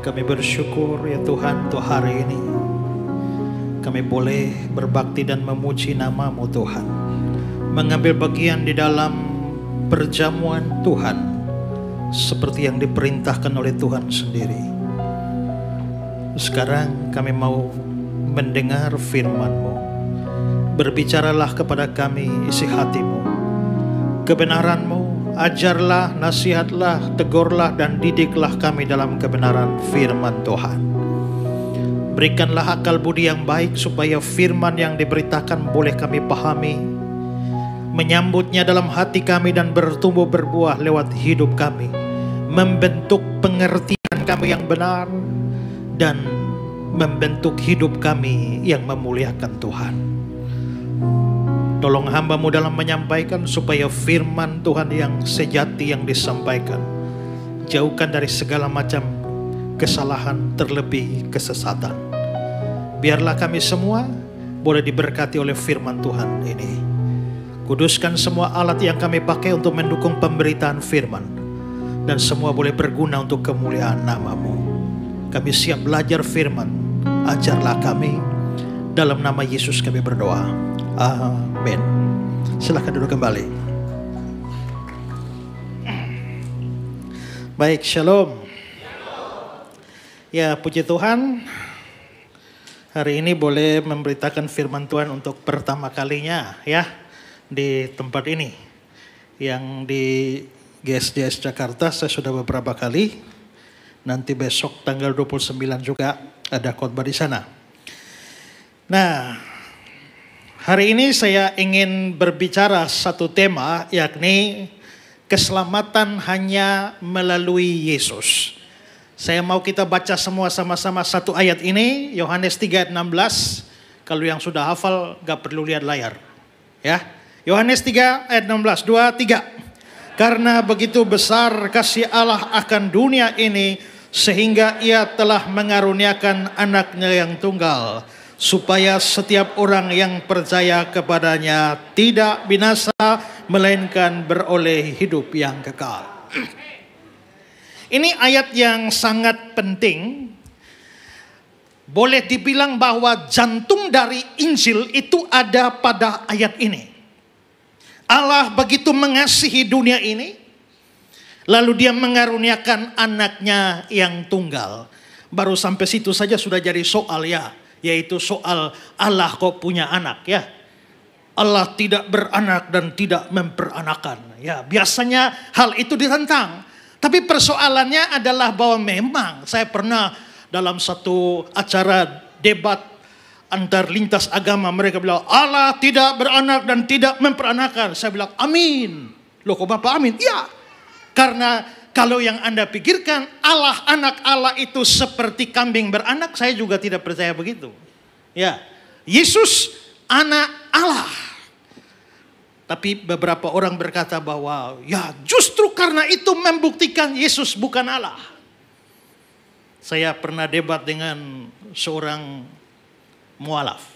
Kami bersyukur ya Tuhan untuk hari ini kami boleh berbakti dan memuji nama-Mu Tuhan, mengambil bagian di dalam perjamuan Tuhan seperti yang diperintahkan oleh Tuhan sendiri. Sekarang kami mau mendengar firman-Mu. Berbicaralah kepada kami isi hati-Mu, kebenaran-Mu, ajarlah, nasihatlah, tegurlah dan didiklah kami dalam kebenaran firman Tuhan. Berikanlah akal budi yang baik supaya firman yang diberitakan boleh kami pahami, menyambutnya dalam hati kami dan bertumbuh berbuah lewat hidup kami, membentuk pengertian kami yang benar dan membentuk hidup kami yang memuliakan Tuhan. Tolong hamba-Mu dalam menyampaikan supaya firman Tuhan yang sejati yang disampaikan jauhkan dari segala macam kesalahan, terlebih kesesatan. Biarlah kami semua boleh diberkati oleh firman Tuhan ini. Kuduskan semua alat yang kami pakai untuk mendukung pemberitaan firman, dan semua boleh berguna untuk kemuliaan nama-Mu. Kami siap belajar firman, ajarlah kami. Dalam nama Yesus kami berdoa. Amin. Silakan duduk kembali. Baik, shalom. Ya, puji Tuhan. Hari ini boleh memberitakan firman Tuhan untuk pertama kalinya ya di tempat ini. Yang di GSJS Jakarta saya sudah beberapa kali. Nanti besok tanggal 29 juga ada khotbah di sana. Nah, hari ini saya ingin berbicara satu tema, yakni keselamatan hanya melalui Yesus. Saya mau kita baca semua sama-sama satu ayat ini, Yohanes 3 ayat 16. Kalau yang sudah hafal gak perlu lihat layar. Ya, Yohanes 3 ayat 16, 2, 3. Karena begitu besar kasih Allah akan dunia ini, sehingga Ia telah mengaruniakan anaknya yang tunggal, supaya setiap orang yang percaya kepadanya tidak binasa, melainkan beroleh hidup yang kekal. Ini ayat yang sangat penting. Boleh dibilang bahwa jantung dari Injil itu ada pada ayat ini. Allah begitu mengasihi dunia ini, lalu Dia mengaruniakan anaknya yang tunggal. Baru sampai situ saja sudah jadi soal ya, yaitu soal Allah kok punya anak ya. Allah tidak beranak dan tidak memperanakan. Ya, biasanya hal itu ditentang. Tapi persoalannya adalah bahwa memang saya pernah dalam satu acara debat antar lintas agama, mereka bilang Allah tidak beranak dan tidak memperanakan. Saya bilang amin. Loh kok Bapak amin? Ya, karena kalau yang Anda pikirkan Allah, anak Allah itu seperti kambing beranak, saya juga tidak percaya begitu. Ya, Yesus anak Allah. Tapi beberapa orang berkata bahwa ya justru karena itu membuktikan Yesus bukan Allah. Saya pernah debat dengan seorang mualaf.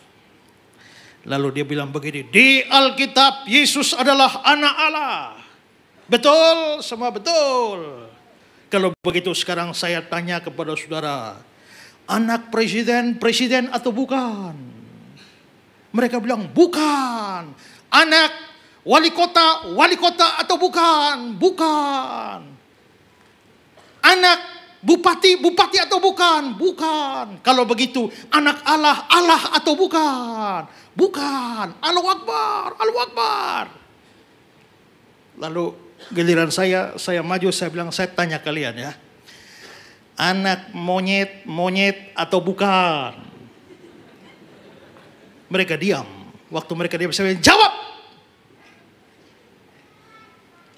Lalu dia bilang begini, di Alkitab Yesus adalah anak Allah. Betul, semua betul. Kalau begitu sekarang saya tanya kepada saudara, anak presiden atau bukan? Mereka bilang bukan. Anak wali kota atau bukan? Bukan. Anak bupati atau bukan? Bukan. Kalau begitu anak Allah atau bukan? Bukan. Allahu Akbar. Lalu giliran saya maju, saya bilang, saya tanya kalian ya. Anak monyet atau bukan? Mereka diam. Waktu mereka diam, saya bilang, jawab.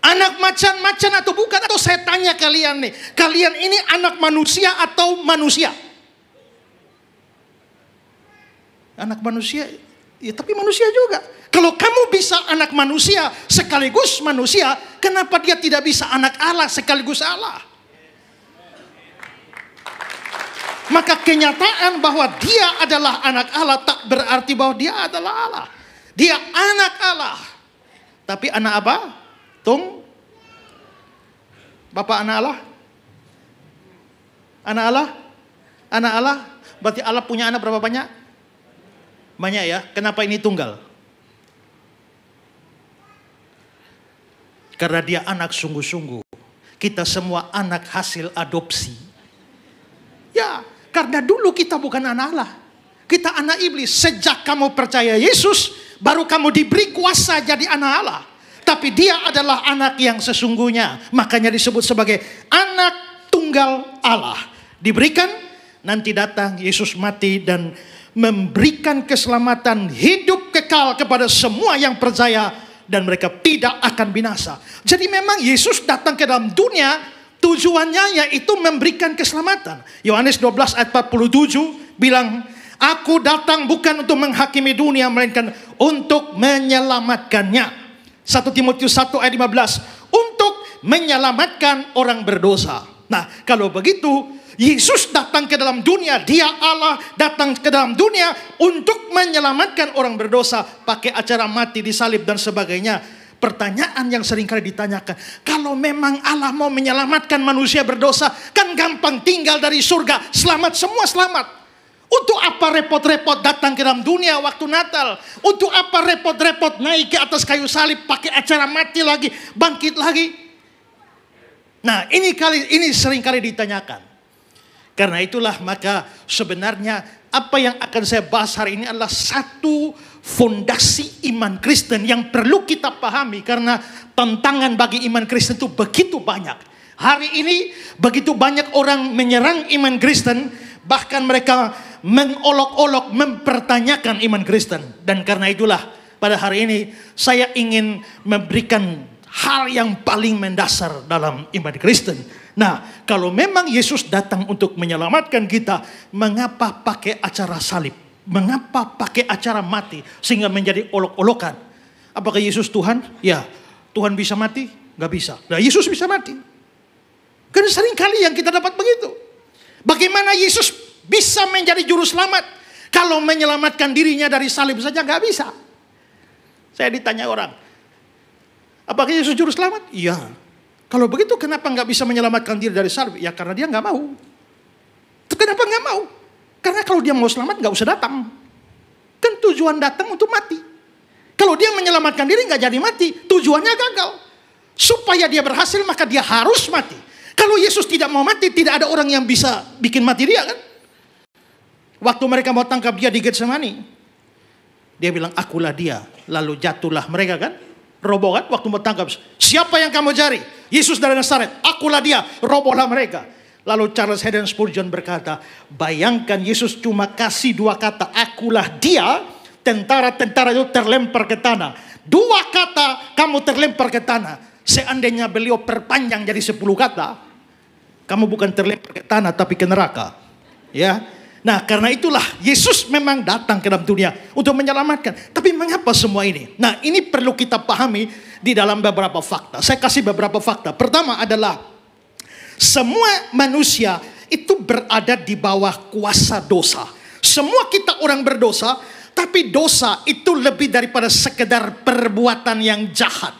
Anak macan atau bukan? Atau saya tanya kalian nih, kalian ini anak manusia atau manusia? Anak manusia, ya tapi manusia juga. Kalau kamu bisa anak manusia sekaligus manusia, kenapa dia tidak bisa anak Allah sekaligus Allah? Maka kenyataan bahwa dia adalah anak Allah tak berarti bahwa dia adalah Allah. Dia anak Allah. Tapi anak apa? Bapak anak Allah? Anak Allah? Anak Allah, berarti Allah punya anak berapa banyak? Banyak ya. Kenapa ini tunggal? Karena dia anak sungguh-sungguh. Kita semua anak hasil adopsi. Ya, karena dulu kita bukan anak Allah. Kita anak iblis. Sejak kamu percaya Yesus, baru kamu diberi kuasa jadi anak Allah. Tapi dia adalah anak yang sesungguhnya. Makanya disebut sebagai anak tunggal Allah. Diberikan, nanti datang Yesus mati dan memberikan keselamatan hidup kekal kepada semua yang percaya. Dan mereka tidak akan binasa. Jadi memang Yesus datang ke dalam dunia, tujuannya yaitu memberikan keselamatan. Yohanes 12 ayat 47 bilang, aku datang bukan untuk menghakimi dunia, melainkan untuk menyelamatkannya. 1 Timotius 1 ayat 15, untuk menyelamatkan orang berdosa. Nah, kalau begitu, Yesus datang ke dalam dunia, dia Allah datang ke dalam dunia untuk menyelamatkan orang berdosa, pakai acara mati, disalib dan sebagainya. Pertanyaan yang seringkali ditanyakan, kalau memang Allah mau menyelamatkan manusia berdosa, kan gampang, tinggal dari surga, selamat, semua selamat. Untuk apa repot-repot datang ke dalam dunia waktu Natal? Untuk apa repot-repot naik ke atas kayu salib, pakai acara mati lagi, bangkit lagi? Nah, ini seringkali ditanyakan. Karena itulah maka sebenarnya apa yang akan saya bahas hari ini adalah satu fondasi iman Kristen yang perlu kita pahami. Karena tantangan bagi iman Kristen itu begitu banyak. Hari ini begitu banyak orang menyerang iman Kristen. Bahkan mereka mengolok-olok, mempertanyakan iman Kristen. Dan karena itulah pada hari ini saya ingin memberikan hal yang paling mendasar dalam iman Kristen. Nah, kalau memang Yesus datang untuk menyelamatkan kita, mengapa pakai acara salib? Mengapa pakai acara mati sehingga menjadi olok-olokan? Apakah Yesus Tuhan? Ya, Tuhan bisa mati? Gak bisa. Nah, Yesus bisa mati. Kan sering kali yang kita dapat begitu. Bagaimana Yesus bisa menjadi juru selamat kalau menyelamatkan dirinya dari salib saja gak bisa? Saya ditanya orang, apakah Yesus juru selamat? Iya. Kalau begitu kenapa nggak bisa menyelamatkan diri dari salib? Ya karena dia nggak mau. Kenapa nggak mau? Karena kalau dia mau selamat nggak usah datang. Kan tujuan datang untuk mati. Kalau dia menyelamatkan diri nggak jadi mati, tujuannya gagal. Supaya dia berhasil maka dia harus mati. Kalau Yesus tidak mau mati, tidak ada orang yang bisa bikin mati dia kan? Waktu mereka mau tangkap dia di Getsemani, dia bilang akulah dia. Lalu jatuhlah mereka kan? Roboh kan waktu mau tangkap. Siapa yang kamu cari? Yesus dari Nazaret. Akulah dia. Robohlah mereka. Lalu Charles Haddon Spurgeon berkata, bayangkan Yesus cuma kasih dua kata, akulah dia, tentara-tentara itu terlempar ke tanah. Dua kata kamu terlempar ke tanah. Seandainya beliau perpanjang jadi 10 kata, kamu bukan terlempar ke tanah tapi ke neraka. Ya. Nah, karena itulah Yesus memang datang ke dalam dunia untuk menyelamatkan. Tapi mengapa semua ini? Nah, ini perlu kita pahami di dalam beberapa fakta. Saya kasih beberapa fakta. Pertama adalah semua manusia itu berada di bawah kuasa dosa. Semua kita orang berdosa, tapi dosa itu lebih daripada sekedar perbuatan yang jahat.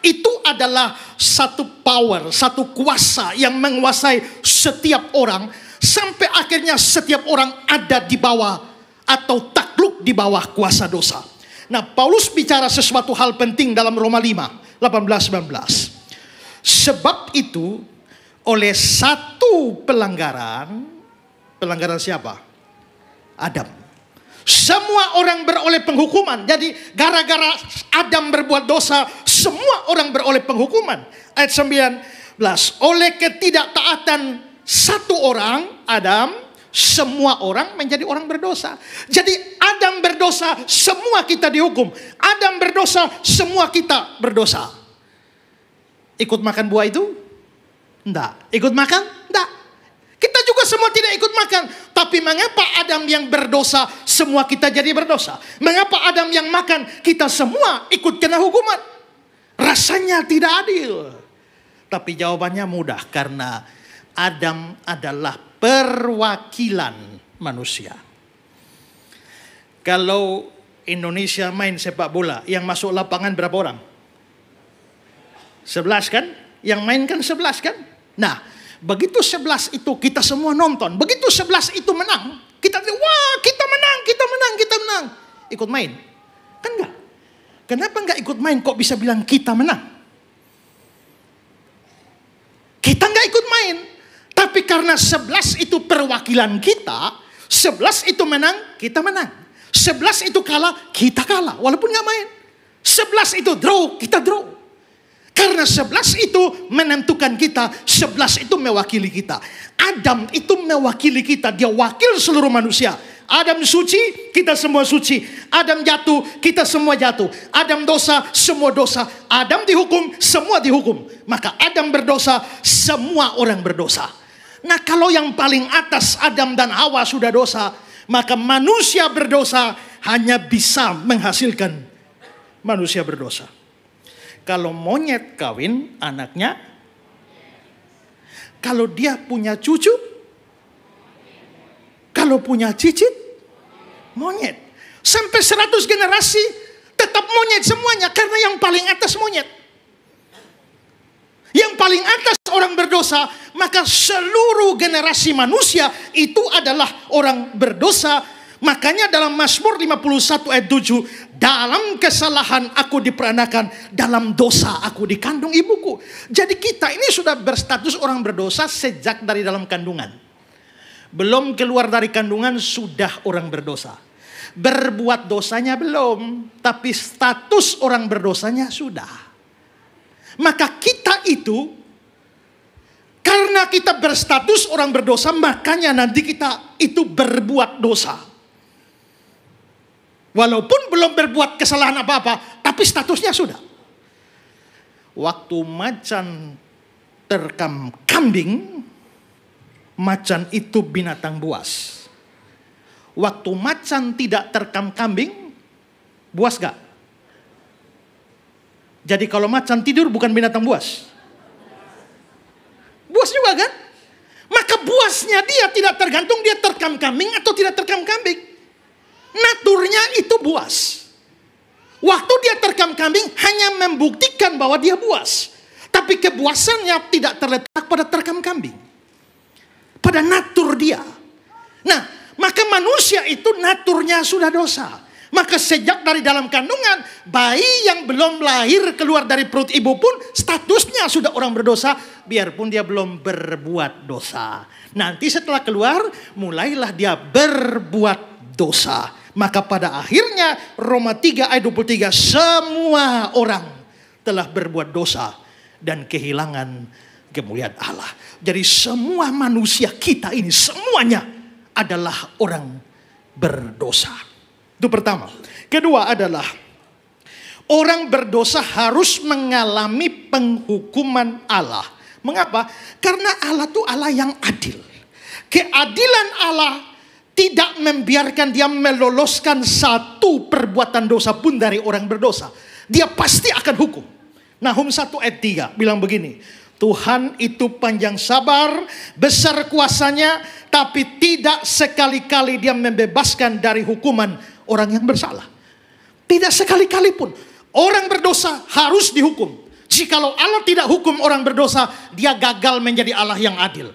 Itu adalah satu power, satu kuasa yang menguasai setiap orang. Sampai akhirnya setiap orang ada di bawah atau takluk di bawah kuasa dosa. Nah, Paulus bicara sesuatu hal penting dalam Roma 5, 18-19. Sebab itu oleh satu pelanggaran siapa? Adam. Semua orang beroleh penghukuman. Jadi gara-gara Adam berbuat dosa, semua orang beroleh penghukuman. Ayat 19. Oleh ketidaktaatan satu orang, Adam, semua orang menjadi orang berdosa. Jadi Adam berdosa, semua kita dihukum. Adam berdosa, semua kita berdosa. Ikut makan buah itu? Enggak. Ikut makan? Enggak. Kita juga semua tidak ikut makan. Tapi mengapa Adam yang berdosa, semua kita jadi berdosa? Mengapa Adam yang makan, kita semua ikut kena hukuman? Rasanya tidak adil. Tapi jawabannya mudah, karena Adam adalah perwakilan manusia. Kalau Indonesia main sepak bola, yang masuk lapangan berapa orang? 11 kan? Yang main kan 11 kan? Nah, Begitu 11 itu kita semua nonton. Begitu 11 itu menang, kita wah kita menang, kita menang, kita menang. Ikut main. Kan enggak? Kenapa enggak ikut main kok bisa bilang kita menang? Kita enggak ikut main. Tapi karena 11 itu perwakilan kita, 11 itu menang, kita menang. 11 itu kalah, kita kalah. Walaupun enggak main. 11 itu draw, kita draw. Karena 11 itu menentukan kita, 11 itu mewakili kita. Adam itu mewakili kita, dia wakil seluruh manusia. Adam suci, kita semua suci. Adam jatuh, kita semua jatuh. Adam dosa, semua dosa. Adam dihukum, semua dihukum. Maka Adam berdosa, semua orang berdosa. Nah kalau yang paling atas Adam dan Hawa sudah dosa, maka manusia berdosa hanya bisa menghasilkan manusia berdosa. Kalau monyet kawin, anaknya. Kalau dia punya cucu, kalau punya cicit, monyet. Sampai 100 generasi tetap monyet semuanya. Karena yang paling atas monyet. Yang paling atas orang berdosa, maka seluruh generasi manusia itu adalah orang berdosa. Makanya dalam Mazmur 51 ayat 7, dalam kesalahan aku diperanakan, dalam dosa aku dikandung ibuku. Jadi kita ini sudah berstatus orang berdosa sejak dari dalam kandungan. Belum keluar dari kandungan sudah orang berdosa. Berbuat dosanya belum, tapi status orang berdosanya sudah. Maka kita itu, karena kita berstatus orang berdosa, makanya nanti kita itu berbuat dosa. Walaupun belum berbuat kesalahan apa-apa, tapi statusnya sudah. Waktu macan terkam kambing, macan itu binatang buas. Waktu macan tidak terkam kambing, buas gak? Jadi kalau macan tidur bukan binatang buas. Buas juga kan? Maka buasnya dia tidak tergantung dia terkam kambing atau tidak terkam kambing. Naturnya itu buas. Waktu dia terkam kambing hanya membuktikan bahwa dia buas. Tapi kebuasannya tidak terletak pada terkam kambing. Pada natur dia. Nah, maka manusia itu naturnya sudah dosa. Maka sejak dari dalam kandungan, bayi yang belum lahir keluar dari perut ibu pun statusnya sudah orang berdosa, biarpun dia belum berbuat dosa. Nanti setelah keluar, mulailah dia berbuat dosa. Maka pada akhirnya Roma 3 ayat 23, semua orang telah berbuat dosa dan kehilangan kemuliaan Allah. Jadi semua manusia kita ini semuanya adalah orang berdosa. Itu pertama. Kedua adalah orang berdosa harus mengalami penghukuman Allah. Mengapa? Karena Allah itu Allah yang adil. Keadilan Allah tidak membiarkan dia meloloskan satu perbuatan dosa pun dari orang berdosa. Dia pasti akan hukum. Nahum 1 ayat 3 bilang begini. Tuhan itu panjang sabar, besar kuasanya, tapi tidak sekali-kali dia membebaskan dari hukuman orang yang bersalah. Tidak sekali-kali pun. Orang berdosa harus dihukum. Jikalau Allah tidak hukum orang berdosa, dia gagal menjadi Allah yang adil.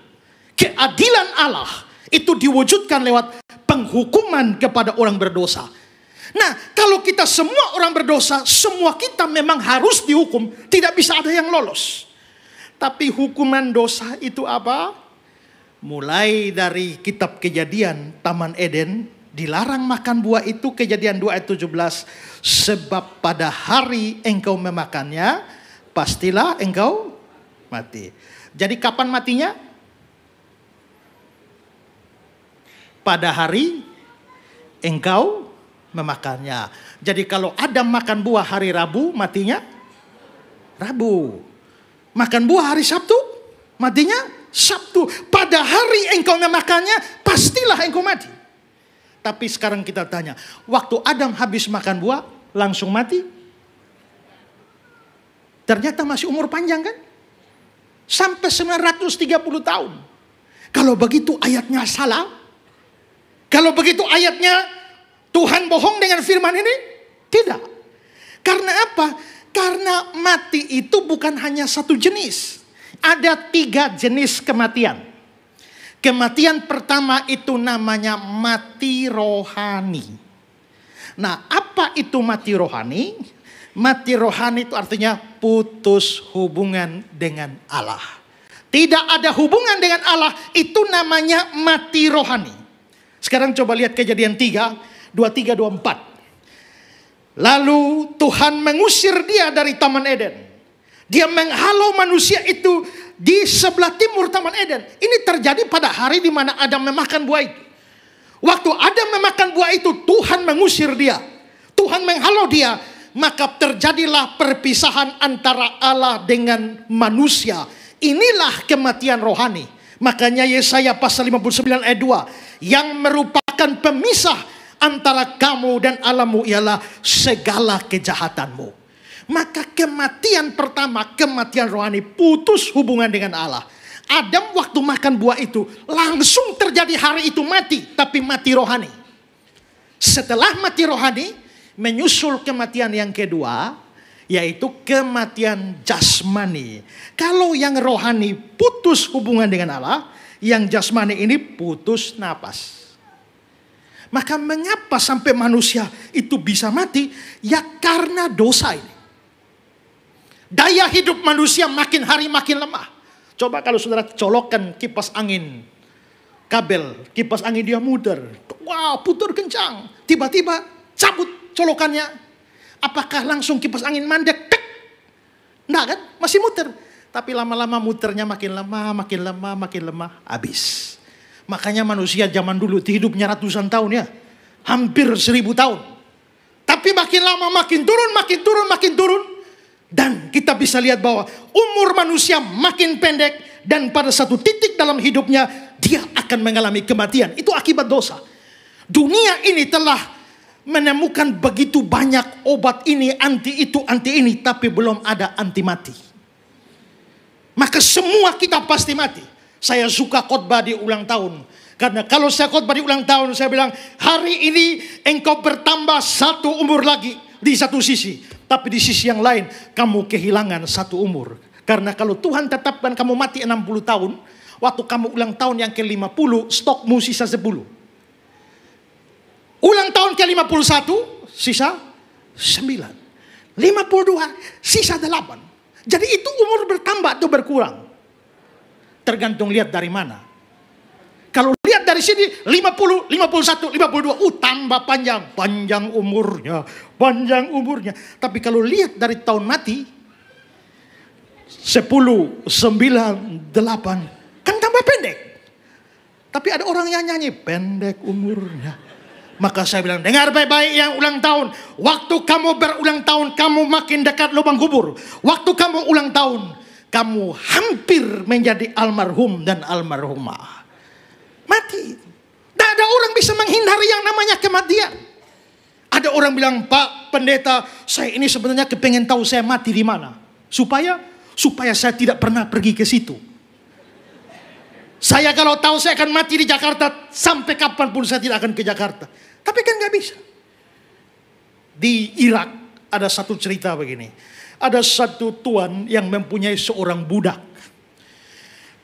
Keadilan Allah itu diwujudkan lewat penghukuman kepada orang berdosa. Nah, kalau kita semua orang berdosa, semua kita memang harus dihukum. Tidak bisa ada yang lolos. Tapi hukuman dosa itu apa? Mulai dari kitab Kejadian, Taman Eden, dilarang makan buah itu, Kejadian 2 ayat 17. Sebab pada hari engkau memakannya, pastilah engkau mati. Jadi kapan matinya? Pada hari engkau memakannya. Jadi kalau Adam makan buah hari Rabu, matinya Rabu. Makan buah hari Sabtu, matinya Sabtu. Pada hari engkau memakannya, pastilah engkau mati. Tapi sekarang kita tanya, waktu Adam habis makan buah, langsung mati? Ternyata masih umur panjang kan? Sampai 930 tahun. Kalau begitu ayatnya salah. Kalau begitu ayatnya Tuhan bohong dengan firman ini? Tidak. Karena apa? Karena mati itu bukan hanya satu jenis. Ada 3 jenis kematian. Kematian pertama itu namanya mati rohani. Nah, apa itu mati rohani? Mati rohani itu artinya putus hubungan dengan Allah. Tidak ada hubungan dengan Allah, itu namanya mati rohani. Sekarang coba lihat Kejadian 3, 23, 24. Lalu Tuhan mengusir dia dari Taman Eden. Dia menghalau manusia itu di sebelah timur Taman Eden. Ini terjadi pada hari di mana Adam memakan buah itu. Waktu Adam memakan buah itu, Tuhan mengusir dia. Tuhan menghalau dia. Maka terjadilah perpisahan antara Allah dengan manusia. Inilah kematian rohani. Makanya Yesaya pasal 59 ayat 2. Yang merupakan pemisah antara kamu dan Allahmu ialah segala kejahatanmu. Maka kematian pertama, kematian rohani, putus hubungan dengan Allah. Adam waktu makan buah itu langsung terjadi hari itu mati, tapi mati rohani. Setelah mati rohani, menyusul kematian yang kedua, yaitu kematian jasmani. Kalau yang rohani putus hubungan dengan Allah, yang jasmani ini putus napas. Maka mengapa sampai manusia itu bisa mati? Ya karena dosa ini. Daya hidup manusia makin hari makin lemah. Coba kalau saudara colokkan kipas angin, kabel kipas angin dia muter. Wow, putar kencang. Tiba-tiba cabut colokannya. Apakah langsung kipas angin mandek? Tek. Nah kan, masih muter. Tapi lama-lama muternya makin lemah, habis. Makanya manusia zaman dulu hidupnya ratusan tahun ya. Hampir 1000 tahun. Tapi makin lama makin turun. Dan kita bisa lihat bahwa umur manusia makin pendek. Dan pada satu titik dalam hidupnya dia akan mengalami kematian. Itu akibat dosa. Dunia ini telah menemukan begitu banyak obat ini, anti itu, anti ini. Tapi belum ada anti mati. Maka semua kita pasti mati. Saya suka khotbah di ulang tahun. Karena kalau saya khotbah di ulang tahun, saya bilang, hari ini engkau bertambah 1 umur lagi di satu sisi. Tapi di sisi yang lain, kamu kehilangan 1 umur. Karena kalau Tuhan tetapkan kamu mati 60 tahun, waktu kamu ulang tahun yang ke-50, stokmu sisa 10. Ulang tahun ke-51, sisa 9. 52, sisa 8. Jadi itu umur bertambah atau berkurang. Tergantung lihat dari mana. Kalau lihat dari sini 50, 51, 52, tambah panjang umurnya. Tapi kalau lihat dari tahun mati 10, 9, 8 kan tambah pendek. Tapi ada orang yang nyanyi pendek umurnya. Maka saya bilang, dengar baik-baik yang ulang tahun. Waktu kamu berulang tahun, kamu makin dekat lubang kubur. Waktu kamu ulang tahun, kamu hampir menjadi almarhum dan almarhumah. Mati. Tidak ada orang bisa menghindari yang namanya kematian. Ada orang bilang, Pak Pendeta, saya ini sebenarnya kepengen tahu saya mati di mana. Supaya saya tidak pernah pergi ke situ. Saya kalau tahu saya akan mati di Jakarta, sampai kapanpun saya tidak akan ke Jakarta. Tapi kan nggak bisa. Di Irak ada satu cerita begini. Ada satu tuan yang mempunyai seorang budak.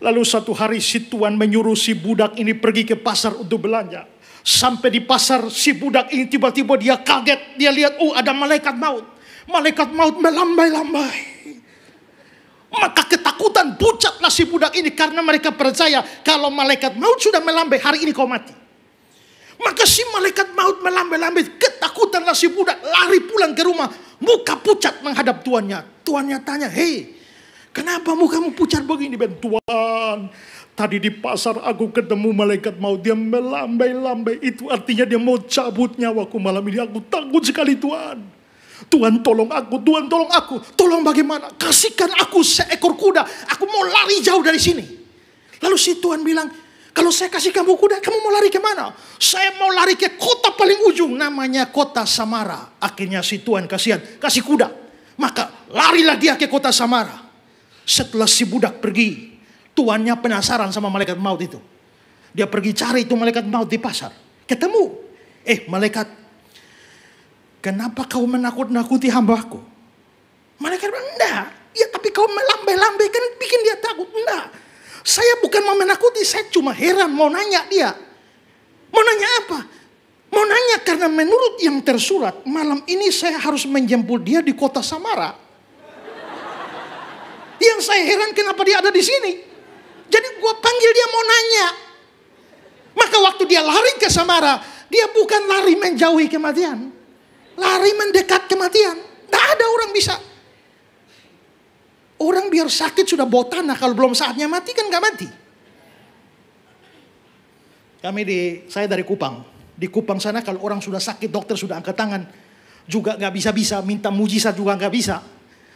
Lalu satu hari si tuan menyuruh si budak ini pergi ke pasar untuk belanja. Sampai di pasar si budak ini tiba-tiba dia kaget. Dia lihat, ada malaikat maut. Malaikat maut melambai-lambai. Maka ketakutan pucatlah si budak ini. Karena mereka percaya kalau malaikat maut sudah melambai, hari ini kau mati. Maka si malaikat maut melambai-lambai. Ketakutanlah si budak, lari pulang ke rumah. Muka pucat menghadap tuannya. Tuannya tanya, hei, kenapa mukamu pucat begini? Ben, Tuan, tadi di pasar aku ketemu malaikat maut. Dia melambai-lambai. Itu artinya dia mau cabut nyawaku malam ini. Aku takut sekali Tuan. Tuhan tolong aku, Tuhan tolong aku. Tolong bagaimana? Kasihkan aku seekor kuda. Aku mau lari jauh dari sini. Lalu si Tuhan bilang, kalau saya kasih kamu kuda, kamu mau lari kemana? Saya mau lari ke kota paling ujung. Namanya kota Samara. Akhirnya si Tuhan kasih kuda. Maka larilah dia ke kota Samara. Setelah si budak pergi, tuannya penasaran sama malaikat maut itu. Dia pergi cari itu malaikat maut di pasar. Ketemu. Malaikat, kenapa kau menakut-nakuti hambaku? Malaikat bilang, enggak. Ya tapi kau melambai-lambai kan bikin dia takut. Enggak. Saya bukan mau menakuti, saya cuma heran mau nanya dia. Mau nanya apa? Mau nanya karena menurut yang tersurat, malam ini saya harus menjemput dia di kota Samara. Yang saya heran kenapa dia ada di sini. Jadi gue panggil dia mau nanya. Maka waktu dia lari ke Samara, dia bukan lari menjauhi kematian. Lari mendekat kematian. Tidak ada orang bisa. Orang biar sakit sudah bawa tanah, kalau belum saatnya mati kan gak mati. Saya dari Kupang. Di Kupang sana kalau orang sudah sakit, dokter sudah angkat tangan. Juga gak bisa-bisa, minta mujizat juga gak bisa.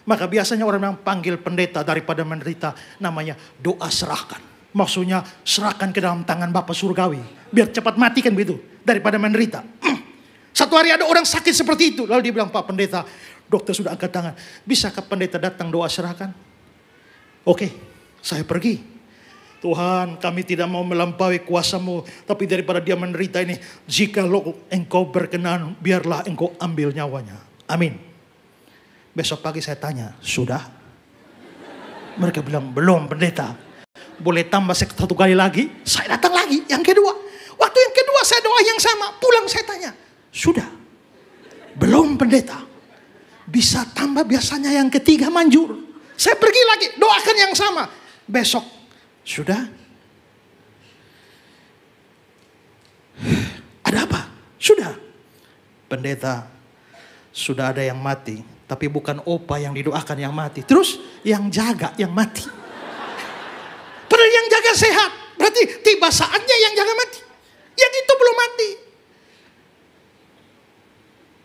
Maka biasanya orang yang panggil pendeta daripada menderita, namanya doa serahkan. Maksudnya serahkan ke dalam tangan Bapa Surgawi. Biar cepat mati kan begitu, daripada menderita. Satu hari ada orang sakit seperti itu. Lalu dia bilang, Pak Pendeta, dokter sudah angkat tangan. Bisakah pendeta datang doa serahkan? Oke, saya pergi. Tuhan, kami tidak mau melampaui kuasa-Mu. Tapi daripada dia menderita ini, jika Engkau berkenan, biarlah Engkau ambil nyawanya. Amin. Besok pagi saya tanya, sudah? Mereka bilang, belum pendeta. Boleh tambah satu kali lagi? Saya datang lagi, yang kedua. Waktu yang kedua saya doa yang sama. Pulang saya tanya, sudah? Belum pendeta. Bisa tambah, biasanya yang ketiga manjur. Saya pergi lagi, doakan yang sama. Besok, sudah? Ada apa? Sudah. Pendeta, sudah ada yang mati. Tapi bukan opa yang didoakan yang mati. Terus yang jaga yang mati. Padahal yang jaga sehat. Berarti tiba saatnya yang jaga mati. Yang itu belum mati.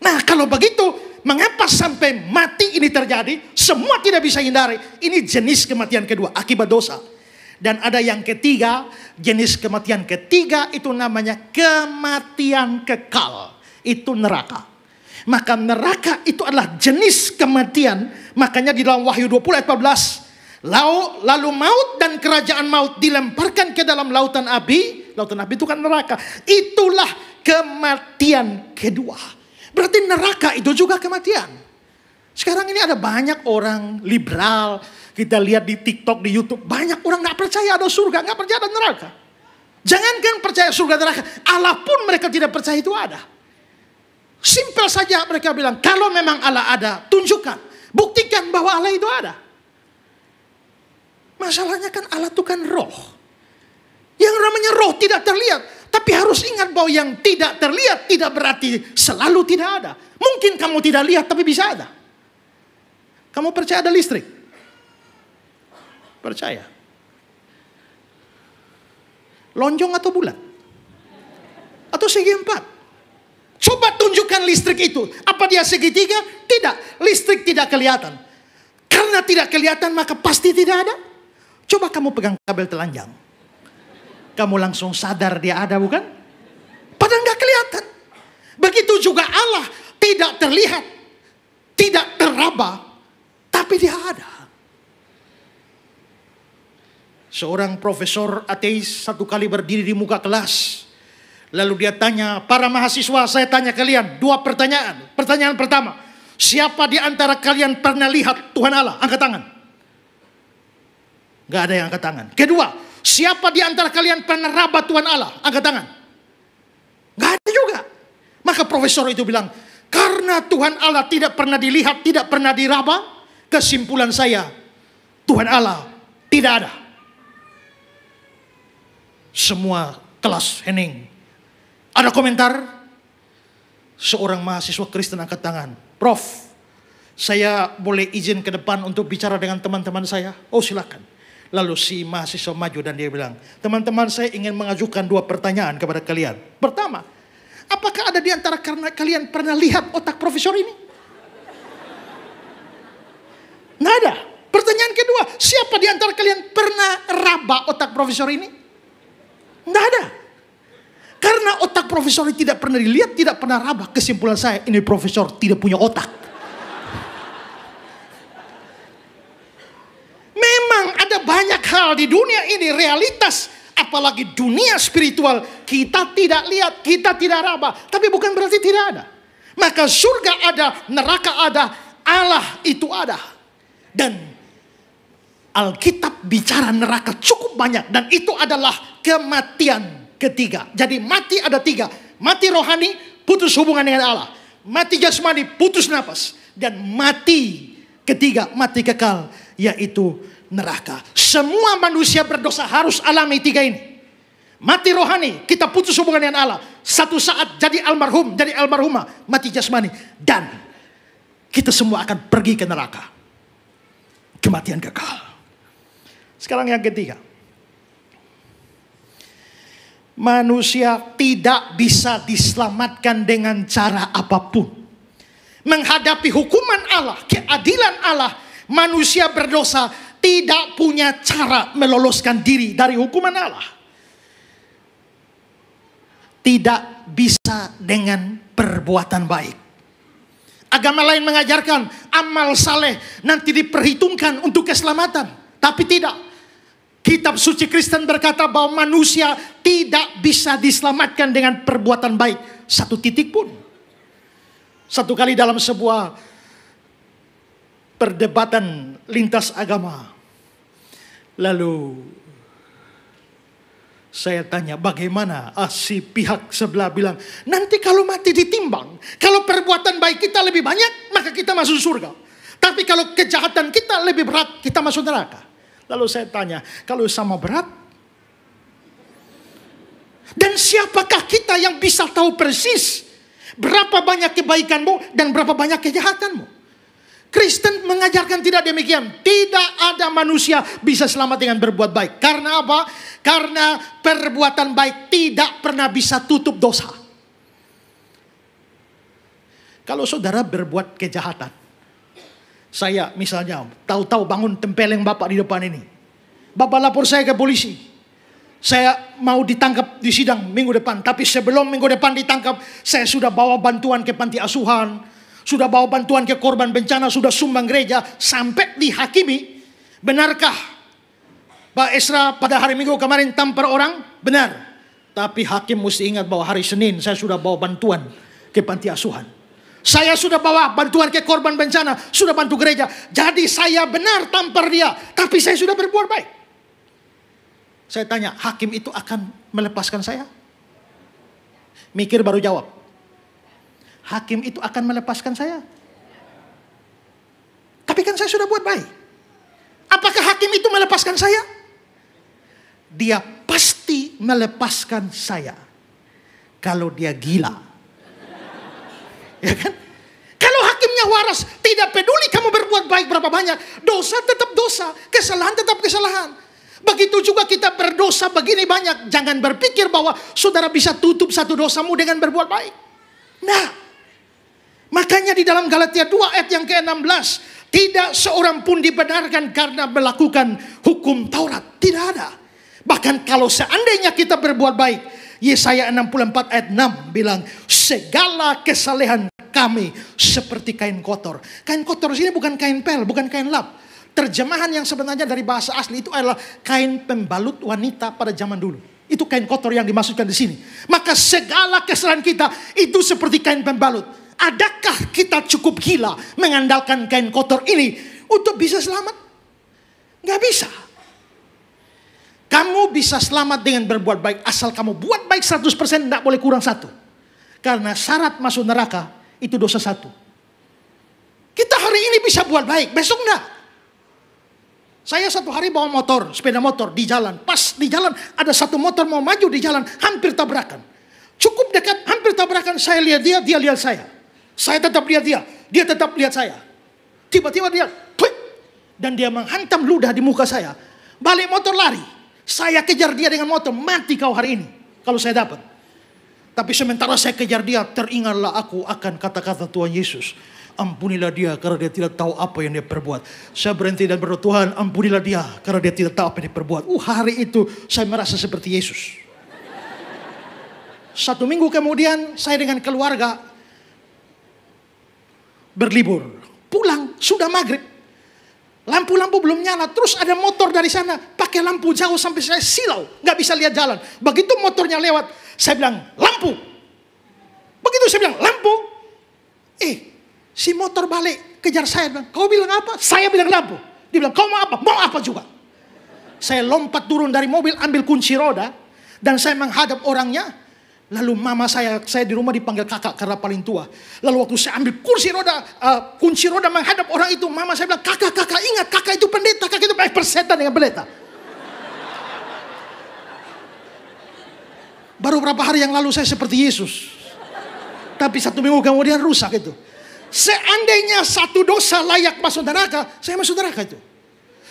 Nah kalau begitu, mengapa sampai mati ini terjadi? Semua tidak bisa hindari. Ini jenis kematian kedua, akibat dosa. Dan ada yang ketiga, jenis kematian ketiga itu namanya kematian kekal. Itu neraka. Maka neraka itu adalah jenis kematian. Makanya di dalam Wahyu 20 ayat 14. Lalu maut dan kerajaan maut dilemparkan ke dalam lautan api. Lautan api itu kan neraka. Itulah kematian kedua. Berarti neraka itu juga kematian. Sekarang ini ada banyak orang liberal. Kita lihat di TikTok, di YouTube. Banyak orang gak percaya ada surga, gak percaya ada neraka. Jangankan percaya surga neraka. Allah pun mereka tidak percaya itu ada. Simpel saja mereka bilang, kalau memang Allah ada, tunjukkan. Buktikan bahwa Allah itu ada. Masalahnya kan Allah itu kan roh. Yang namanya roh tidak terlihat. Tapi harus ingat bahwa yang tidak terlihat tidak berarti selalu tidak ada. Mungkin kamu tidak lihat tapi bisa ada. Kamu percaya ada listrik? Percaya. Lonjong atau bulat? Atau segi empat? Coba tunjukkan listrik itu. Apa dia segitiga? Tidak. Listrik tidak kelihatan. Karena tidak kelihatan maka pasti tidak ada. Coba kamu pegang kabel telanjang. Kamu langsung sadar dia ada bukan? Padahal nggak kelihatan. Begitu juga Allah tidak terlihat. Tidak teraba. Tapi dia ada. Seorang profesor ateis satu kali berdiri di muka kelas. Lalu dia tanya, para mahasiswa, saya tanya kalian 2 pertanyaan. Pertanyaan pertama, siapa di antara kalian pernah lihat Tuhan Allah? Angkat tangan. Gak ada yang angkat tangan. Kedua, siapa di antara kalian pernah raba Tuhan Allah? Angkat tangan. Gak ada juga. Maka profesor itu bilang, karena Tuhan Allah tidak pernah dilihat, tidak pernah diraba, kesimpulan saya, Tuhan Allah tidak ada. Semua kelas hening. Ada komentar? Seorang mahasiswa Kristen angkat tangan. Prof, saya boleh izin ke depan untuk bicara dengan teman-teman saya? Oh silakan. Lalu si mahasiswa maju dan dia bilang, teman-teman saya ingin mengajukan 2 pertanyaan kepada kalian. Pertama, apakah ada di antara kalian pernah lihat otak profesor ini? Nggak ada. Pertanyaan kedua, siapa di antara kalian pernah raba otak profesor ini? Nggak ada. Karena otak profesor ini tidak pernah dilihat, tidak pernah raba. Kesimpulan saya, ini profesor tidak punya otak. Memang ada banyak hal di dunia ini, realitas. Apalagi dunia spiritual, kita tidak lihat, kita tidak raba. Tapi bukan berarti tidak ada. Maka surga ada, neraka ada, Allah itu ada. Dan Alkitab bicara neraka cukup banyak. Dan itu adalah kematian ketiga. Jadi mati ada tiga. Mati rohani, putus hubungan dengan Allah. Mati jasmani, putus napas. Dan mati ketiga, mati kekal, yaitu neraka. Semua manusia berdosa harus alami tiga ini. Mati rohani, kita putus hubungan dengan Allah. Satu saat jadi almarhum, jadi almarhumah, mati jasmani. Dan kita semua akan pergi ke neraka. Kematian kekal. Sekarang yang ketiga. Manusia tidak bisa diselamatkan dengan cara apapun. Menghadapi hukuman Allah, keadilan Allah, manusia berdosa tidak punya cara meloloskan diri dari hukuman Allah. Tidak bisa dengan perbuatan baik. Agama lain mengajarkan amal saleh nanti diperhitungkan untuk keselamatan. Tapi tidak. Kitab suci Kristen berkata bahwa manusia tidak bisa diselamatkan dengan perbuatan baik. Satu titik pun. Satu kali dalam sebuah perdebatan lintas agama. Lalu saya tanya bagaimana, si pihak sebelah bilang, nanti kalau mati ditimbang, kalau perbuatan baik kita lebih banyak, maka kita masuk surga. Tapi kalau kejahatan kita lebih berat, kita masuk neraka. Lalu saya tanya, kalau sama berat, dan siapakah kita yang bisa tahu persis berapa banyak kebaikanmu dan berapa banyak kejahatanmu? Kristen mengajarkan tidak demikian. Tidak ada manusia bisa selamat dengan berbuat baik. Karena apa? Karena perbuatan baik tidak pernah bisa tutup dosa. Kalau saudara berbuat kejahatan, saya misalnya tahu-tahu bangun tempeleng bapak di depan ini. Bapak lapor saya ke polisi. Saya mau ditangkap di sidang minggu depan. Tapi sebelum minggu depan ditangkap, saya sudah bawa bantuan ke panti asuhan, sudah bawa bantuan ke korban bencana, sudah sumbang gereja, sampai dihakimi. Benarkah Pak Esra pada hari Minggu kemarin tampar orang? Benar. Tapi hakim mesti ingat bahwa hari Senin saya sudah bawa bantuan ke panti asuhan. Saya sudah bawa bantuan ke korban bencana, sudah bantu gereja. Jadi saya benar tampar dia, tapi saya sudah berbuat baik. Saya tanya, hakim itu akan melepaskan saya? Mikir baru jawab. Hakim itu akan melepaskan saya? Tapi kan saya sudah buat baik. Apakah hakim itu melepaskan saya? Dia pasti melepaskan saya kalau dia gila. Ya kan? Kalau hakimnya waras, tidak peduli kamu berbuat baik berapa banyak, dosa tetap dosa, kesalahan tetap kesalahan. Begitu juga kita berdosa begini banyak, jangan berpikir bahwa saudara bisa tutup satu dosamu dengan berbuat baik. Nah, makanya di dalam Galatia 2 ayat yang ke-16, tidak seorang pun dibenarkan karena melakukan hukum Taurat. Tidak ada. Bahkan kalau seandainya kita berbuat baik, Yesaya 64 ayat 6 bilang, segala kesalehan kami seperti kain kotor. Kain kotor sini bukan kain pel, bukan kain lap. Terjemahan yang sebenarnya dari bahasa asli itu adalah kain pembalut wanita pada zaman dulu. Itu kain kotor yang dimaksudkan di sini. Maka segala kesalahan kita itu seperti kain pembalut. Adakah kita cukup gila mengandalkan kain kotor ini untuk bisa selamat? Gak bisa. Kamu bisa selamat dengan berbuat baik asal kamu buat baik 100%, tidak boleh kurang 1. Karena syarat masuk neraka itu dosa 1. Kita hari ini bisa buat baik, besok enggak. Saya satu hari bawa motor, sepeda motor di jalan. Pas di jalan ada satu motor mau maju di jalan, hampir tabrakan. Cukup dekat, hampir tabrakan. Saya lihat dia, dia lihat saya. Saya tetap lihat dia, dia tetap lihat saya. Tiba-tiba dia, tuik, dan dia menghantam ludah di muka saya. Balik motor lari. Saya kejar dia dengan motor, mati kau hari ini kalau saya dapat. Tapi sementara saya kejar dia, teringatlah aku akan kata-kata Tuhan Yesus. Ampunilah dia karena dia tidak tahu apa yang dia perbuat. Saya berhenti dan berdoa, Tuhan ampunilah dia karena dia tidak tahu apa yang dia perbuat. Hari itu saya merasa seperti Yesus. 1 minggu kemudian saya dengan keluarga berlibur. Pulang sudah maghrib. Lampu-lampu belum nyala. Terus ada motor dari sana pakai lampu jauh sampai saya silau. Gak bisa lihat jalan. Begitu motornya lewat, saya bilang lampu. Begitu saya bilang lampu. Si motor balik kejar saya. Kau bilang apa? Saya bilang lampu. Dia bilang, kau mau apa? Mau apa juga. Saya lompat turun dari mobil, ambil kunci roda, dan saya menghadap orangnya. Lalu mama saya di rumah dipanggil kakak karena paling tua. Lalu waktu saya ambil kunci roda menghadap orang itu, mama saya bilang, kakak ingat, kakak itu pendeta, kakak itu persetan dengan pendeta. Baru berapa hari yang lalu saya seperti Yesus. Tapi 1 minggu kemudian rusak itu. Seandainya satu dosa layak masuk neraka, saya masuk neraka itu.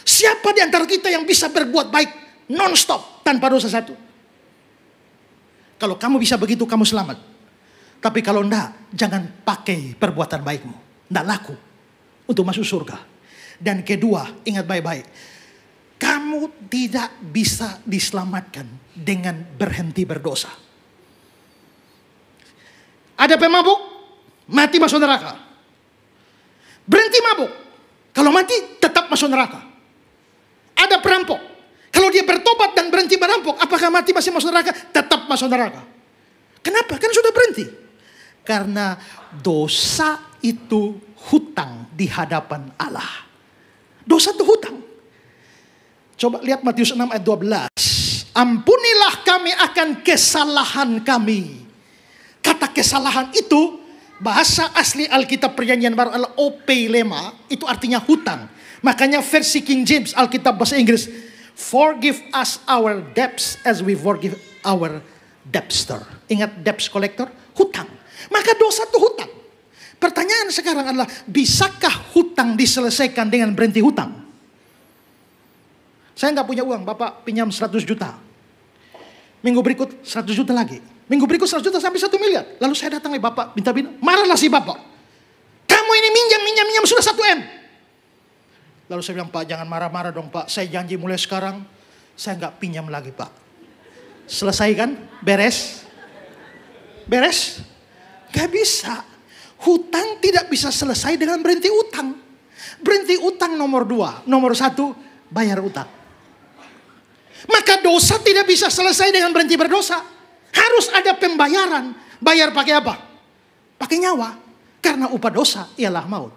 Siapa di antara kita yang bisa berbuat baik non-stop tanpa dosa satu? Kalau kamu bisa begitu, kamu selamat. Tapi kalau enggak, jangan pakai perbuatan baikmu. Enggak laku untuk masuk surga. Dan kedua, ingat baik-baik. Kamu tidak bisa diselamatkan dengan berhenti berdosa. Ada pemabuk, mati masuk neraka. Berhenti mabuk, kalau mati tetap masuk neraka. Ada perampok, kalau dia bertobat dan berhenti merampok, apakah mati masih masuk neraka? Tetap masuk neraka. Kenapa? Kan sudah berhenti. Karena dosa itu hutang di hadapan Allah. Dosa itu hutang. Coba lihat Matius 6 ayat 12. Ampunilah kami akan kesalahan kami. Kata kesalahan itu, bahasa asli Alkitab Perjanjian Baru adalah opelema, itu artinya hutang. Makanya versi King James Alkitab bahasa Inggris, forgive us our debts as we forgive our debtor. Ingat debts collector? Hutang. Maka dosa itu hutang. Pertanyaan sekarang adalah, bisakah hutang diselesaikan dengan berhenti hutang? Saya nggak punya uang, Bapak pinjam 100 juta. Minggu berikut 100 juta lagi. Minggu berikut 100 juta sampai 1 miliar. Lalu saya datang ke Bapak, minta. Marahlah si Bapak. Kamu ini minjam sudah 1 M. Lalu saya bilang, Pak jangan marah-marah dong Pak. Saya janji mulai sekarang, saya nggak pinjam lagi Pak. Selesai kan? Beres? Beres? Gak bisa. Hutang tidak bisa selesai dengan berhenti utang. Berhenti utang nomor 2. Nomor 1, bayar utang. Maka dosa tidak bisa selesai dengan berhenti berdosa. Harus ada pembayaran. Bayar pakai apa? Pakai nyawa. Karena upah dosa ialah maut.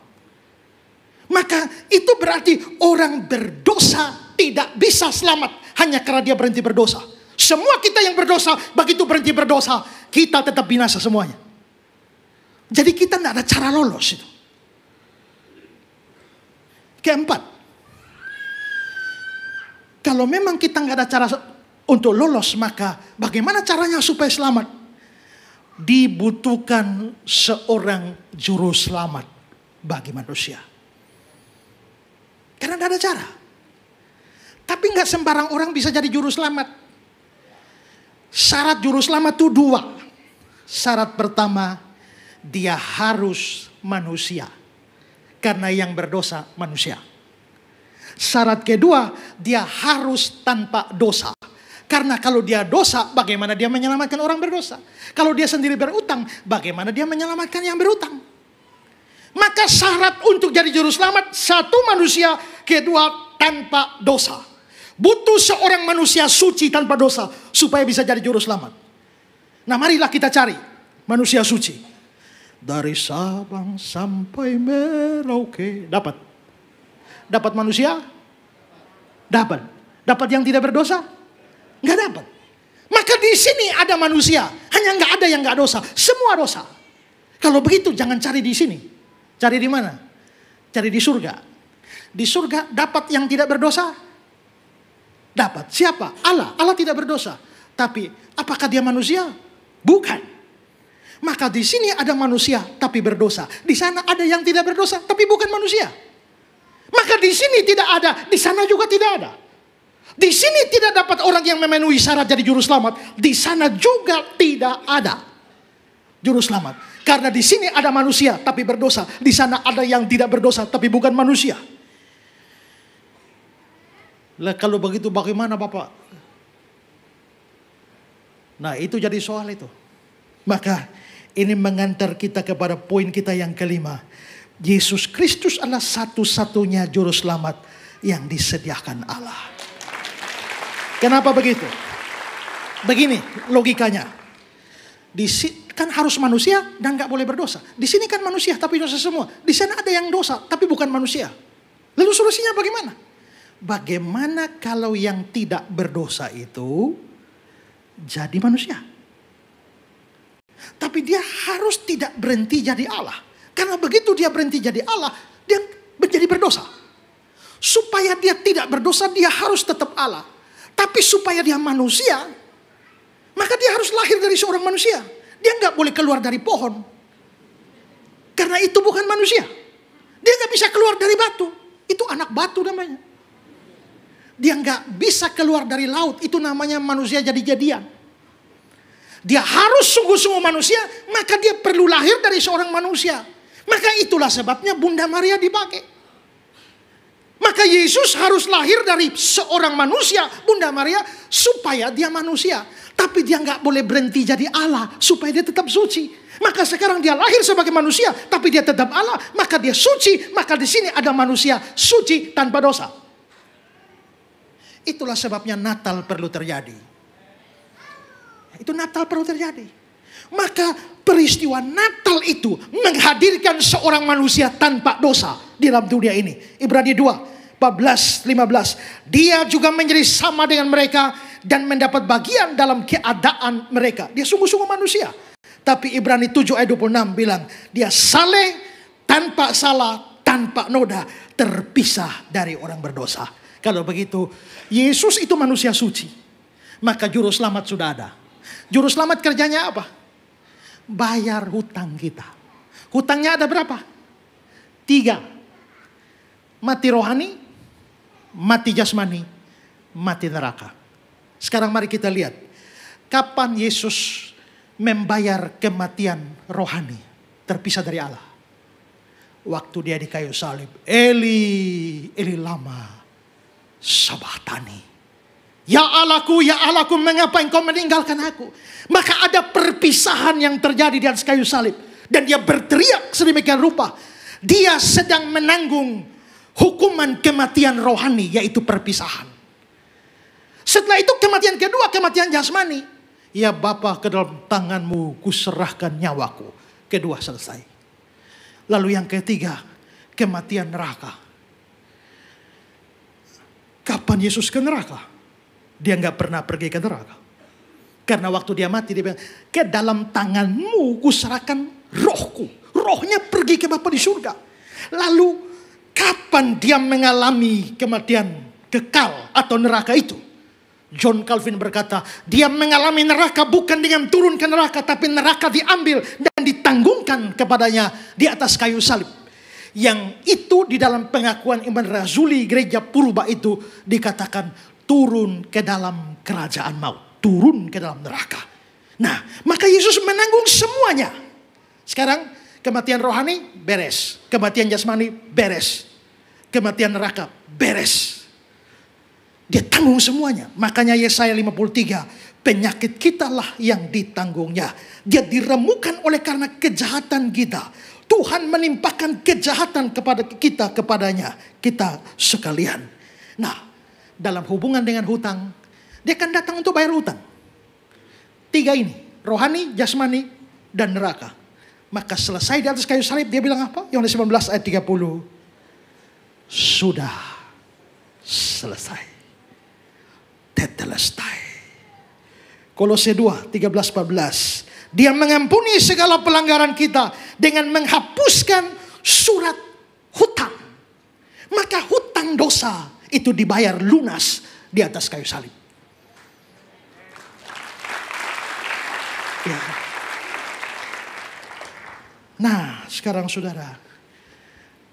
Maka itu berarti orang berdosa tidak bisa selamat hanya karena dia berhenti berdosa. Semua kita yang berdosa, begitu berhenti berdosa, kita tetap binasa semuanya. Jadi kita tidak ada cara lolos itu. Keempat, kalau memang kita nggak ada cara untuk lolos, maka bagaimana caranya supaya selamat? Dibutuhkan seorang juru selamat bagi manusia. Karena tidak ada cara. Tapi nggak sembarang orang bisa jadi juru selamat. Syarat juru selamat itu 2. Syarat pertama, dia harus manusia. Karena yang berdosa manusia. Syarat kedua, dia harus tanpa dosa. Karena kalau dia dosa, bagaimana dia menyelamatkan orang berdosa? Kalau dia sendiri berutang, bagaimana dia menyelamatkan yang berutang? Maka syarat untuk jadi juru selamat, 1 manusia, kedua tanpa dosa. Butuh seorang manusia suci tanpa dosa supaya bisa jadi juru selamat. Nah, marilah kita cari manusia suci. Dari Sabang sampai Merauke. Dapat manusia? Dapat. Dapat yang tidak berdosa? Nggak dapat. Maka di sini ada manusia, hanya nggak ada yang nggak dosa, semua dosa. Kalau begitu jangan cari di sini, cari di mana? Cari di surga. Di surga dapat yang tidak berdosa? Dapat. Siapa? Allah. Allah tidak berdosa. Tapi apakah dia manusia? Bukan. Maka di sini ada manusia tapi berdosa. Di sana ada yang tidak berdosa tapi bukan manusia. Maka di sini tidak ada, di sana juga tidak ada. Di sini tidak dapat orang yang memenuhi syarat jadi juru selamat. Di sana juga tidak ada juru selamat. Karena di sini ada manusia tapi berdosa. Di sana ada yang tidak berdosa tapi bukan manusia. Lah kalau begitu bagaimana Bapak? Nah itu jadi soal itu. Maka ini mengantar kita kepada poin kita yang kelima. Yesus Kristus adalah satu-satunya juru selamat yang disediakan Allah. Kenapa begitu? Begini logikanya. Kan harus manusia dan gak boleh berdosa. Di sini kan manusia tapi dosa semua. Di sana ada yang dosa tapi bukan manusia. Lalu solusinya bagaimana? Bagaimana kalau yang tidak berdosa itu jadi manusia? Tapi dia harus tidak berhenti jadi Allah. Karena begitu dia berhenti jadi Allah, dia menjadi berdosa. Supaya dia tidak berdosa, dia harus tetap Allah. Tapi supaya dia manusia, maka dia harus lahir dari seorang manusia. Dia nggak boleh keluar dari pohon. Karena itu bukan manusia. Dia nggak bisa keluar dari batu. Itu anak batu namanya. Dia nggak bisa keluar dari laut. Itu namanya manusia jadi-jadian. Dia harus sungguh-sungguh manusia, maka dia perlu lahir dari seorang manusia. Maka itulah sebabnya Bunda Maria dipakai. Maka Yesus harus lahir dari seorang manusia, Bunda Maria, supaya dia manusia. Tapi dia nggak boleh berhenti jadi Allah, supaya dia tetap suci. Maka sekarang dia lahir sebagai manusia, tapi dia tetap Allah, maka dia suci. Maka di sini ada manusia suci tanpa dosa. Itulah sebabnya Natal perlu terjadi. Itu Natal perlu terjadi. Maka peristiwa Natal itu menghadirkan seorang manusia tanpa dosa di dalam dunia ini. Ibrani 2, 14, 15. Dia juga menjadi sama dengan mereka dan mendapat bagian dalam keadaan mereka. Dia sungguh-sungguh manusia. Tapi Ibrani 7 ayat 26 bilang, dia saleh, tanpa salah, tanpa noda, terpisah dari orang berdosa. Kalau begitu, Yesus itu manusia suci. Maka juru selamat sudah ada. Juru selamat kerjanya apa? Bayar hutang kita. Hutangnya ada berapa? 3. Mati rohani, mati jasmani, mati neraka. Sekarang mari kita lihat. Kapan Yesus membayar kematian rohani, terpisah dari Allah? Waktu dia di kayu salib. Eli, Eli lama sabatani. Ya Allahku, mengapa engkau meninggalkan aku? Maka ada perpisahan yang terjadi di atas kayu salib. Dan dia berteriak sedemikian rupa. Dia sedang menanggung hukuman kematian rohani, yaitu perpisahan. Setelah itu kematian kedua, kematian jasmani. Ya Bapa, ke dalam tanganmu kuserahkan nyawaku. Kedua selesai. Lalu yang ketiga, kematian neraka. Kapan Yesus ke neraka? Dia nggak pernah pergi ke neraka. Karena waktu dia mati dia bilang, ke dalam tanganmu kuserahkan rohku. Rohnya pergi ke Bapa di surga. Lalu kapan dia mengalami kematian kekal atau neraka itu? John Calvin berkata, dia mengalami neraka bukan dengan turun ke neraka, tapi neraka diambil dan ditanggungkan kepadanya di atas kayu salib. Yang itu di dalam pengakuan iman Razuli gereja purba itu dikatakan turun ke dalam kerajaan maut. Turun ke dalam neraka. Nah, maka Yesus menanggung semuanya. Sekarang kematian rohani beres. Kematian jasmani beres. Kematian neraka beres. Dia tanggung semuanya. Makanya Yesaya 53. Penyakit kitalah yang ditanggungnya. Dia diremukan oleh karena kejahatan kita. Tuhan menimpakan kejahatan kepada kita, kepadanya. Kita sekalian. Nah, dalam hubungan dengan hutang, dia akan datang untuk bayar hutang. 3 ini, rohani, jasmani, dan neraka. Maka selesai di atas kayu salib, dia bilang apa? Yohanes 19 ayat 30. Sudah selesai. Tetelestai. Kolose 2, 13-14. Dia mengampuni segala pelanggaran kita dengan menghapuskan surat hutang. Maka hutang dosa itu dibayar lunas di atas kayu salib. Ya. Nah, sekarang saudara,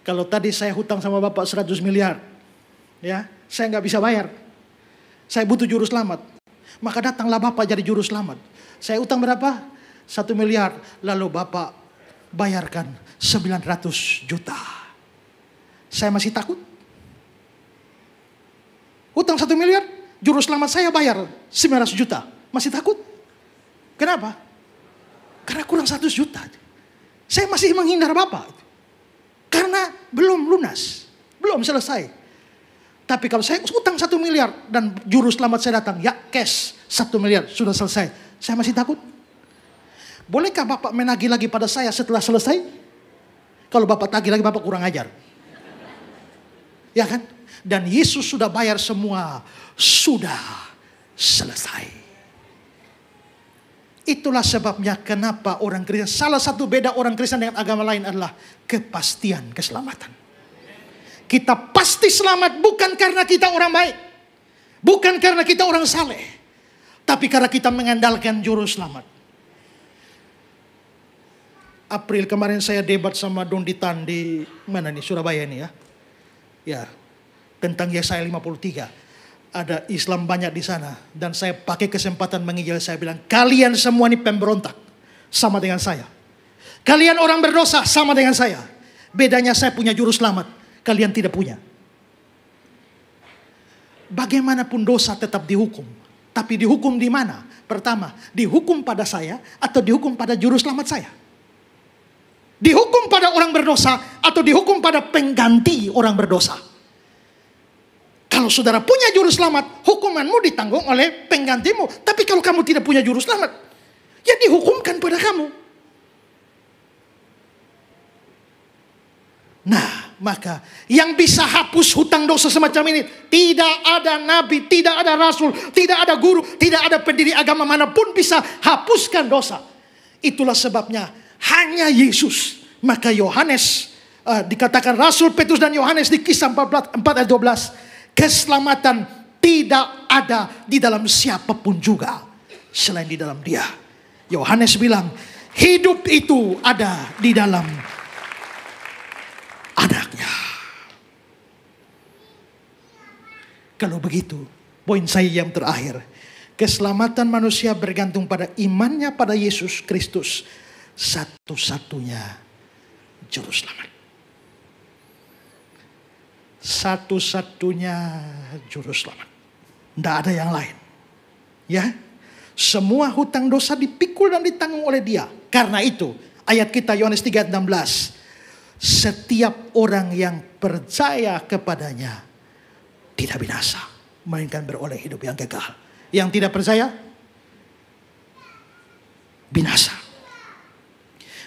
kalau tadi saya hutang sama Bapak 100 miliar, ya, saya nggak bisa bayar. Saya butuh juru selamat. Maka datanglah Bapak jadi juru selamat. Saya hutang berapa? 1 miliar. Lalu Bapak bayarkan 900 juta. Saya masih takut? Hutang 1 miliar, juru selamat saya bayar 900 juta. Masih takut? Kenapa? Karena kurang 100 juta. Saya masih menghindar Bapak. Karena belum lunas. Belum selesai. Tapi kalau saya hutang 1 miliar dan juru selamat saya datang, ya cash 1 miliar sudah selesai. Saya masih takut? Bolehkah Bapak menagih lagi pada saya setelah selesai? Kalau Bapak tagih lagi, Bapak kurang ajar. Ya kan? Dan Yesus sudah bayar semua. Sudah selesai. Itulah sebabnya kenapa orang Kristen, salah satu beda orang Kristen dengan agama lain adalah kepastian keselamatan. Kita pasti selamat bukan karena kita orang baik. Bukan karena kita orang saleh. Tapi karena kita mengandalkan juru selamat. April kemarin saya debat sama Donditan di mana nih, Surabaya ini ya. Ya, tentang Yesaya 53. Ada Islam banyak di sana. Dan saya pakai kesempatan menginjil, saya bilang, kalian semua ini pemberontak. Sama dengan saya. Kalian orang berdosa sama dengan saya. Bedanya saya punya juru selamat. Kalian tidak punya. Bagaimanapun dosa tetap dihukum. Tapi dihukum di mana? Pertama, dihukum pada saya atau dihukum pada juru selamat saya? Dihukum pada orang berdosa atau dihukum pada pengganti orang berdosa? Kalau saudara punya juru selamat, hukumanmu ditanggung oleh penggantimu. Tapi kalau kamu tidak punya juru selamat, ya dihukumkan pada kamu. Nah, maka yang bisa hapus hutang dosa semacam ini, tidak ada nabi, tidak ada rasul, tidak ada guru, tidak ada pendiri agama manapun bisa hapuskan dosa. Itulah sebabnya hanya Yesus. Maka Yohanes, dikatakan Rasul Petrus dan Yohanes di Kisah 4 ayat 12, keselamatan tidak ada di dalam siapapun juga selain di dalam Dia. Yohanes bilang, hidup itu ada di dalam Anaknya. Kalau begitu, poin saya yang terakhir, keselamatan manusia bergantung pada imannya pada Yesus Kristus, satu-satunya juru selamat. Satu-satunya juru selamat. Tidak ada yang lain. Ya, semua hutang dosa dipikul dan ditanggung oleh Dia. Karena itu, ayat kita Yohanes 3 ayat 16. Setiap orang yang percaya kepadanya tidak binasa, melainkan beroleh hidup yang kekal. Yang tidak percaya, binasa.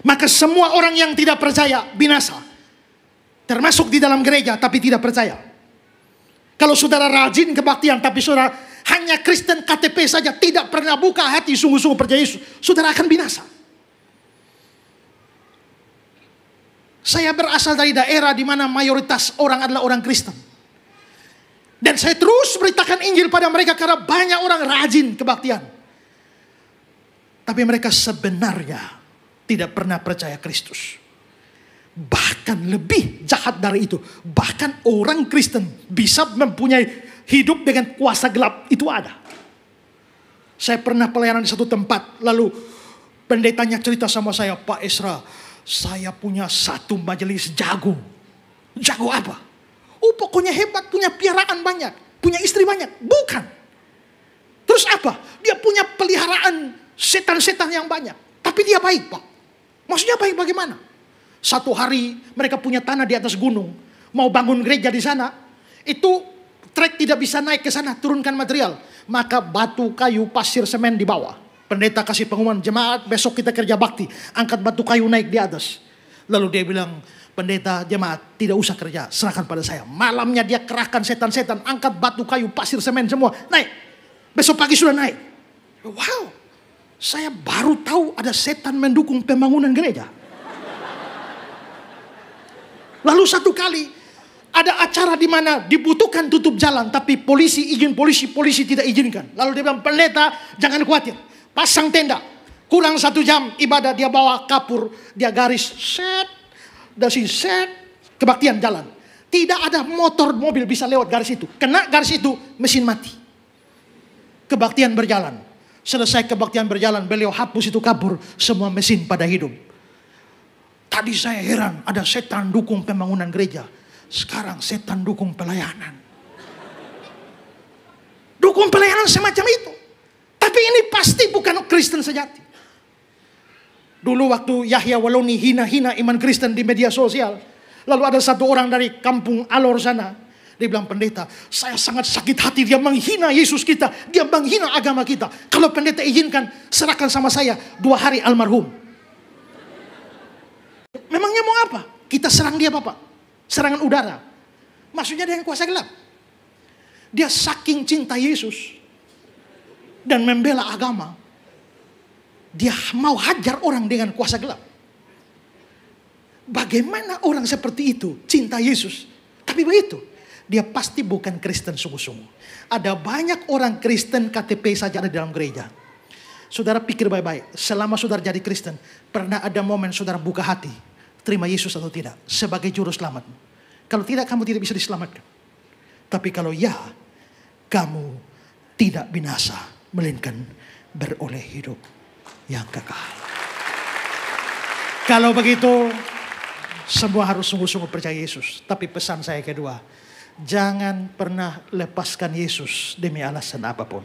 Maka semua orang yang tidak percaya, binasa. Termasuk di dalam gereja, tapi tidak percaya. Kalau saudara rajin kebaktian, tapi saudara hanya Kristen KTP saja, tidak pernah buka hati sungguh-sungguh percaya Yesus, saudara akan binasa. Saya berasal dari daerah di mana mayoritas orang adalah orang Kristen. Dan saya terus beritakan Injil pada mereka karena banyak orang rajin kebaktian. Tapi mereka sebenarnya tidak pernah percaya Kristus. Bahkan lebih jahat dari itu. Bahkan orang Kristen bisa mempunyai hidup dengan kuasa gelap. Itu ada. Saya pernah pelayanan di satu tempat. Lalu pendetanya cerita sama saya, Pak Esra, saya punya satu majelis jago. Jago apa? Oh, pokoknya hebat, punya piaraan banyak, punya istri banyak. Bukan. Terus apa? Dia punya peliharaan setan-setan yang banyak. Tapi dia baik, Pak. Maksudnya baik bagaimana? Satu hari mereka punya tanah di atas gunung. Mau bangun gereja di sana. Itu trek tidak bisa naik ke sana, turunkan material. Maka batu, kayu, pasir, semen di bawah. Pendeta kasih pengumuman, jemaat besok kita kerja bakti. Angkat batu kayu naik di atas. Lalu dia bilang, pendeta, jemaat tidak usah kerja, serahkan pada saya. Malamnya dia kerahkan setan-setan, angkat batu kayu, pasir, semen semua, naik. Besok pagi sudah naik. Wow, saya baru tahu ada setan mendukung pembangunan gereja. Lalu satu kali ada acara di mana dibutuhkan tutup jalan, tapi polisi izin, polisi tidak izinkan. Lalu dia bilang, pendeta jangan khawatir, pasang tenda. Kurang 1 jam ibadah, dia bawa kapur, dia garis set, dasi set, kebaktian jalan. Tidak ada motor, mobil bisa lewat garis itu. Kena garis itu, mesin mati. Kebaktian berjalan. Selesai kebaktian berjalan, beliau hapus itu kapur, semua mesin pada hidup. Tadi saya heran, ada setan dukung pembangunan gereja. Sekarang setan dukung pelayanan. Dukung pelayanan semacam itu. Tapi ini pasti bukan Kristen sejati. Dulu waktu Yahya Waloni hina-hina iman Kristen di media sosial. Lalu ada satu orang dari kampung Alor sana. Dia bilang, pendeta, saya sangat sakit hati. Dia menghina Yesus kita. Dia menghina agama kita. Kalau pendeta izinkan, serahkan sama saya 2 hari almarhum. Memangnya mau apa? Kita serang dia, Bapak. Serangan udara. Maksudnya dengan kuasa gelap. Dia saking cinta Yesus dan membela agama, dia mau hajar orang dengan kuasa gelap. Bagaimana orang seperti itu cinta Yesus? Tapi begitu, dia pasti bukan Kristen sungguh-sungguh. Ada banyak orang Kristen KTP saja ada di dalam gereja. Saudara pikir baik-baik, selama saudara jadi Kristen, pernah ada momen saudara buka hati, terima Yesus atau tidak, sebagai juru selamat? Kalau tidak, kamu tidak bisa diselamatkan. Tapi kalau ya, kamu tidak binasa, melainkan beroleh hidup yang kekal. Kalau begitu, semua harus sungguh-sungguh percaya Yesus. Tapi pesan saya kedua, jangan pernah lepaskan Yesus demi alasan apapun.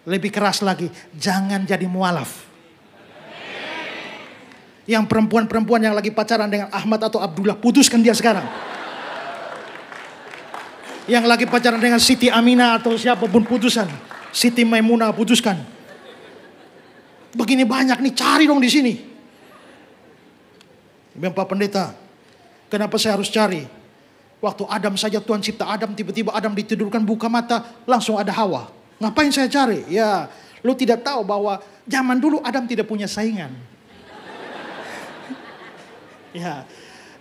Lebih keras lagi, jangan jadi mualaf. Yang perempuan-perempuan yang lagi pacaran dengan Ahmad atau Abdullah, putuskan dia sekarang. Yang lagi pacaran dengan Siti Aminah atau siapapun, putuskan. Siti Maimunah, putuskan. Begini banyak nih, cari dong di sini. Bilang, Pak Pendeta, kenapa saya harus cari? Waktu Adam saja Tuhan cipta Adam, tiba-tiba Adam ditidurkan, buka mata, langsung ada Hawa. Ngapain saya cari? Ya, lu tidak tahu bahwa zaman dulu Adam tidak punya saingan. Ya,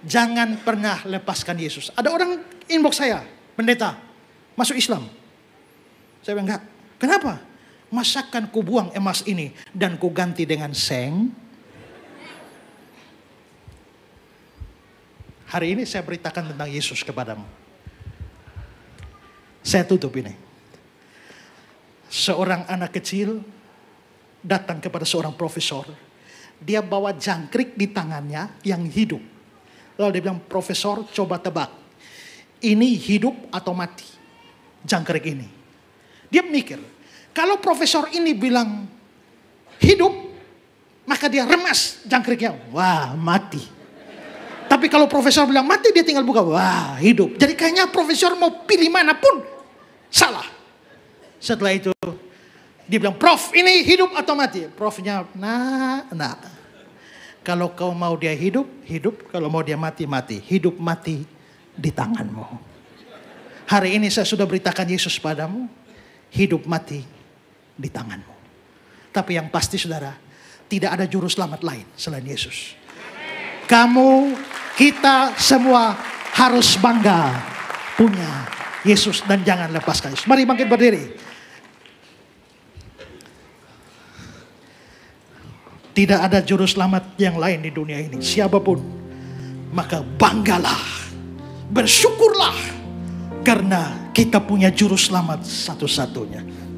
jangan pernah lepaskan Yesus. Ada orang inbox saya, pendeta, masuk Islam. Saya bilang, enggak. Kenapa? Masakan ku buang emas ini dan ku ganti dengan seng. Hari ini saya beritakan tentang Yesus kepadamu. Saya tutup ini. Seorang anak kecil datang kepada seorang profesor. Dia bawa jangkrik di tangannya yang hidup. Lalu dia bilang, profesor, coba tebak. Ini hidup atau mati? Jangkrik ini. Dia mikir, kalau profesor ini bilang hidup, maka dia remas jangkriknya. Wah, mati. Tapi kalau profesor bilang mati, dia tinggal buka. Wah, hidup. Jadi kayaknya profesor mau pilih manapun salah. Setelah itu dia bilang, Prof, ini hidup atau mati? Profnya, nah. Kalau kau mau dia hidup, hidup. Kalau mau dia mati, mati. Hidup mati di tanganmu. Hari ini saya sudah beritakan Yesus padamu. Hidup mati di tanganmu. Tapi yang pasti saudara, tidak ada juru selamat lain selain Yesus. Kamu, kita semua harus bangga punya Yesus dan jangan lepaskan Yesus. Mari bangkit berdiri. Tidak ada juru selamat yang lain di dunia ini. Siapapun. Maka banggalah. Bersyukurlah. Karena kita punya juru selamat satu-satunya.